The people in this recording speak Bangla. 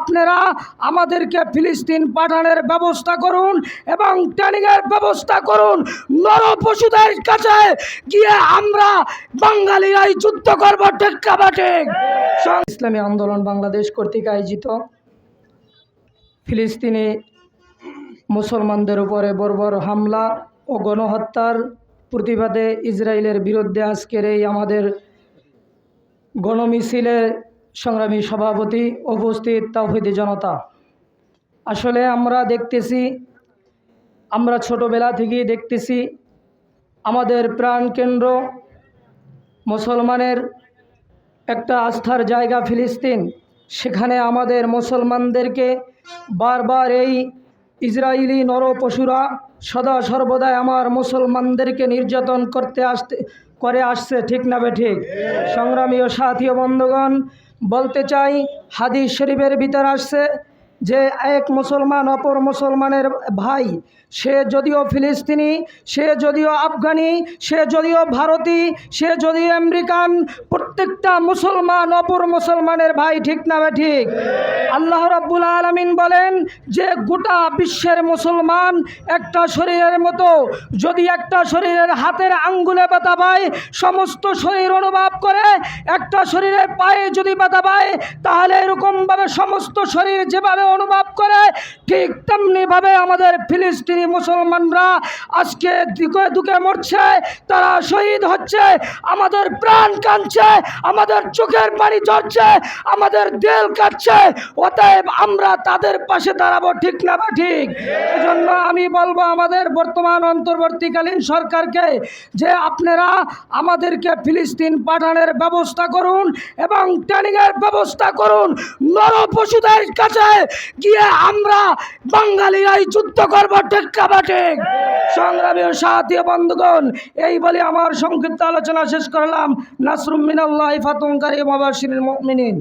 আপনারা আমাদেরকে ফিলিস্তিন পাঠানোর ব্যবস্থা করুন এবং ট্রেনিংয়ের ব্যবস্থা করুন। নরপশুদের কাছে গিয়ে আমরা বাঙালিরাই যুদ্ধ করবো, ঠিক না ঠিক? ইসলামী আন্দোলন বাংলাদেশ কর্তৃক আয়োজিত ফিলিস্তিনি মুসলমানদের উপরে বর্বর হামলা ও গণহত্যার প্রতিবাদে ইসরায়েলের বিরুদ্ধে আজকের এই আমাদের গণমিছিলের সংগ্রামী সভাপতি, উপস্থিত তাওহীদি জনতা, আসলে আমরা দেখতেছি, আমরা ছোটবেলা থেকেই দেখতেছি আমাদের প্রাণকেন্দ্র মুসলমানের একটা আস্থার জায়গা ফিলিস্তিন, সেখানে আমাদের মুসলমানদেরকে বারবার এই ইসরায়েলি নরপশুরা সদা সর্বদাই আমার মুসলমানদেরকে নির্যাতন করে আসছে, ঠিক না ঠিক? সংগ্রামী ও সাথী ও বন্ধুগণ, বলতে চাই হাদিস শরীফের ভিতর আসছে যে এক মুসলমান অপর মুসলমানের ভাই, সে যদিও ফিলিস্তিনি, সে যদিও আফগানি, সে যদিও ভারতী, সে যদিও আমেরিকান, প্রত্যেকটা মুসলমান অপর মুসলমানের ভাই, ঠিক না ঠিক? আল্লাহ রাব্বুল আলামিন বলেন যে গোটা বিশ্বের মুসলমান একটা শরীরের মতো, যদি একটা শরীরের হাতের আঙ্গুলে ব্যথা পায় সমস্ত শরীর অনুভব করে, একটা শরীরের পায়ে যদি ব্যথা পায় তাহলে এরকমভাবে সমস্ত শরীর যেভাবে অনুভব করে, ঠিক তেমনিভাবে আমাদের ফিলিস্তিনি মুসলমানরা আজকে দুঃখে দুঃখে মরছে, তারা শহীদ হচ্ছে, আমাদের প্রাণ কাঁদছে, আমাদের চোখের পানি ঝরছে, আমাদের দিল কাঁদছে। অতএব আমরা তাদের পাশে দাঁড়াবো, ঠিক না ঠিক? এজন্য আমি বলবো আমাদের বর্তমান অন্তর্বর্তীকালীন সরকারকে যে আপনারা আমাদেরকে ফিলিস্তিন পাঠানোর ব্যবস্থা করুন এবং ট্রেনিংয়ের ব্যবস্থা করুন। নরপশুদের কাছে গিয়ে আমরা বাঙালিরাই যুদ্ধ করবো, ঠিক না ঠিক? সংগ্রামী সাথী বন্ধুগণ, এই বলে আমার সংক্ষিপ্ত আলোচনা শেষ করলাম। নাসরুম মিনাল্লাহি ফাতুন কারীম ওয়া বাশিরিল মুমিনিন।